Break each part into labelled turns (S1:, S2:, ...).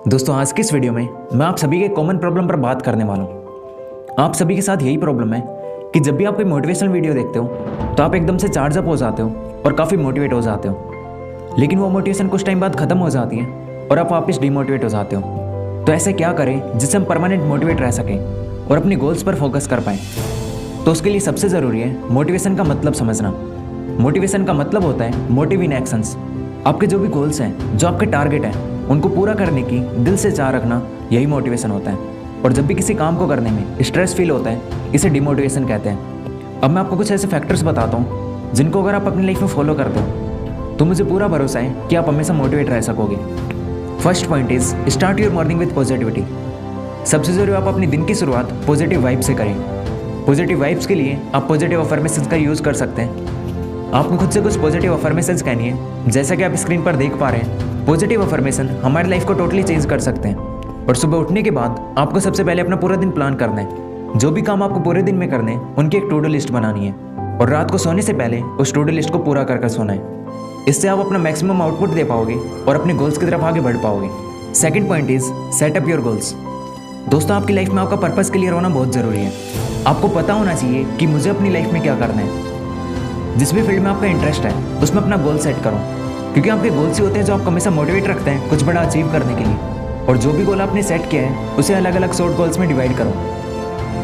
S1: दोस्तों आज की इस वीडियो में मैं आप सभी के कॉमन प्रॉब्लम पर बात करने वाला हूँ। आप सभी के साथ यही प्रॉब्लम है कि जब भी आप कोई मोटिवेशनल वीडियो देखते हो तो आप एकदम से चार्ज अप हो जाते हो और काफ़ी मोटिवेट हो जाते हो, लेकिन वो मोटिवेशन कुछ टाइम बाद ख़त्म हो जाती है और आप वापस डिमोटिवेट हो जाते हो। तो ऐसे क्या करें जिससे हम परमानेंट मोटिवेट रह सकें और अपनी गोल्स पर फोकस कर पाएँ? तो उसके लिए सबसे ज़रूरी है मोटिवेशन का मतलब समझना। मोटिवेशन का मतलब होता है मोटिव इन एक्शंस। आपके जो भी गोल्स हैं, जो आपके टारगेट हैं, उनको पूरा करने की दिल से चाह रखना, यही मोटिवेशन होता है। और जब भी किसी काम को करने में स्ट्रेस फील होता है, इसे डिमोटिवेशन कहते हैं। अब मैं आपको कुछ ऐसे फैक्टर्स बताता हूँ जिनको अगर आप अपनी लाइफ में फॉलो करते हो तो मुझे पूरा भरोसा है कि आप हमेशा मोटिवेट रह सकोगे। First point is start your morning with positivity. सबसे ज़रूरी आप अपनी दिन की शुरुआत पॉजिटिव वाइब से करें। पॉजिटिव वाइब्स के लिए आप पॉजिटिव अफर्मेशंस का यूज़ कर सकते हैं। आपको खुद से कुछ पॉजिटिव अफर्मेशंस कहनी है। जैसा कि आप स्क्रीन पर देख पा रहे हैं, पॉजिटिव अफर्मेशन हमारी लाइफ को टोटली चेंज कर सकते हैं। और सुबह उठने के बाद आपको सबसे पहले अपना पूरा दिन प्लान करना है। जो भी काम आपको पूरे दिन में करने हैं उनकी एक टू डू लिस्ट बनानी है और रात को सोने से पहले उस टू डू लिस्ट को पूरा कर सोना है। इससे आप अपना मैक्सिमम आउटपुट दे पाओगे और अपने गोल्स की तरफ आगे बढ़ पाओगे। Second point is set up your goals. दोस्तों आपकी लाइफ में आपका पर्पस क्लियर होना बहुत ज़रूरी है। आपको पता होना चाहिए कि मुझे अपनी लाइफ में क्या करना है। जिस भी फील्ड में आपका इंटरेस्ट है उसमें अपना गोल सेट करो, क्योंकि आपके गोल्स ही होते हैं जो आपको हमेशा मोटिवेट रखते हैं कुछ बड़ा अचीव करने के लिए। और जो भी गोल आपने सेट किया है उसे अलग अलग शॉर्ट गोल्स में डिवाइड करो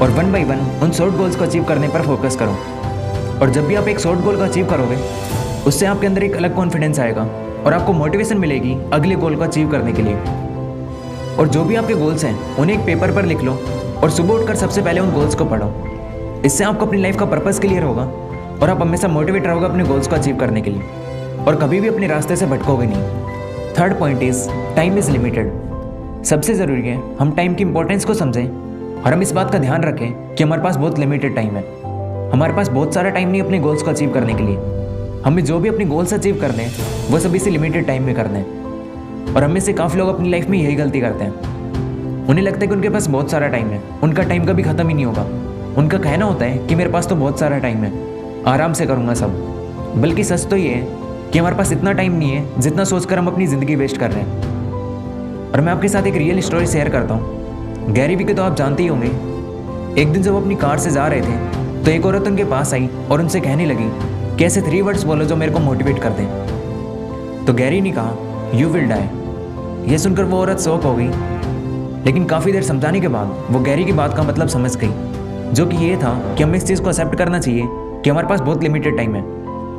S1: और वन बाय वन उन शॉर्ट गोल्स को अचीव करने पर फोकस करो। और जब भी आप एक शॉर्ट गोल को अचीव करोगे उससे आपके अंदर एक अलग कॉन्फिडेंस आएगा और आपको मोटिवेशन मिलेगी अगले गोल को अचीव करने के लिए। और जो भी आपके गोल्स हैं उन्हें एक पेपर पर लिख लो और सुबह उठकर सबसे पहले उन गोल्स को पढ़ो। इससे आपको अपनी लाइफ का पर्पस क्लियर होगा और आप हमेशा मोटिवेट रहोगे अपने गोल्स को अचीव करने के लिए और कभी भी अपने रास्ते से भटकोगे नहीं। Third point is time is limited. सबसे ज़रूरी है हम टाइम की इंपॉर्टेंस को समझें और हम इस बात का ध्यान रखें कि हमारे पास बहुत लिमिटेड टाइम है। हमारे पास बहुत सारा टाइम नहीं अपने गोल्स को अचीव करने के लिए। हमें जो भी अपने गोल्स अचीव करने हैं वो सभी से लिमिटेड टाइम में करने हैं। और हमें से काफ़ी लोग अपनी लाइफ में यही गलती करते हैं। उन्हें लगता है कि उनके पास बहुत सारा टाइम है, उनका टाइम कभी ख़त्म ही नहीं होगा। उनका कहना होता है कि मेरे पास तो बहुत सारा टाइम है, आराम से करूँगा सब। बल्कि सच तो ये है कि हमारे पास इतना टाइम नहीं है जितना सोचकर हम अपनी ज़िंदगी वेस्ट कर रहे हैं। और मैं आपके साथ एक रियल स्टोरी शेयर करता हूँ। गैरी वी को तो आप जानते ही होंगे। एक दिन जब वो अपनी कार से जा रहे थे तो एक औरत उनके पास आई और उनसे कहने लगी कि ऐसे 3 वर्ड्स बोलो जो मेरे को मोटिवेट कर दें। तो गैरी ने कहा यू विल डाई। यह सुनकर वो औरत शॉक हो गई, लेकिन काफ़ी देर समझाने के बाद वो गैरी की बात का मतलब समझ गई, जो कि ये था कि हमें इस चीज़ को एक्सेप्ट करना चाहिए कि हमारे पास बहुत लिमिटेड टाइम है।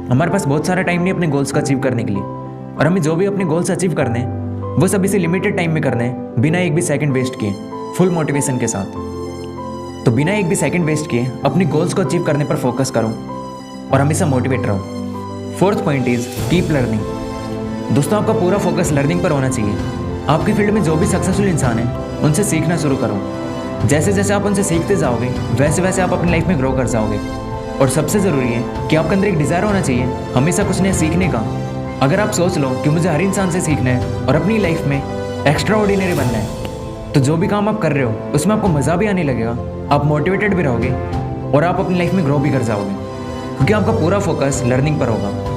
S1: हमारे पास बहुत सारा टाइम नहीं अपने गोल्स को अचीव करने के लिए। और हमें जो भी अपने गोल्स अचीव करने हैं वो सभी से लिमिटेड टाइम में करने हैं, बिना एक भी सेकंड वेस्ट किए, फुल मोटिवेशन के साथ। तो बिना एक भी सेकंड वेस्ट किए अपने गोल्स को अचीव करने पर फोकस करो और हमेशा मोटिवेट रहो। Fourth point is keep learning. दोस्तों आपका पूरा फोकस लर्निंग पर होना चाहिए। आपकी फील्ड में जो भी सक्सेसफुल इंसान है उनसे सीखना शुरू करो। जैसे जैसे आप उनसे सीखते जाओगे वैसे वैसे आप अपनी लाइफ में ग्रो कर जाओगे। और सबसे ज़रूरी है कि आपके अंदर एक डिज़ायर होना चाहिए हमेशा कुछ नया सीखने का। अगर आप सोच लो कि मुझे हर इंसान से सीखना है और अपनी लाइफ में एक्स्ट्रा ऑर्डिनरी बनना है, तो जो भी काम आप कर रहे हो उसमें आपको मज़ा भी आने लगेगा, आप मोटिवेटेड भी रहोगे और आप अपनी लाइफ में ग्रो भी कर जाओगे, क्योंकि आपका पूरा फोकस लर्निंग पर होगा।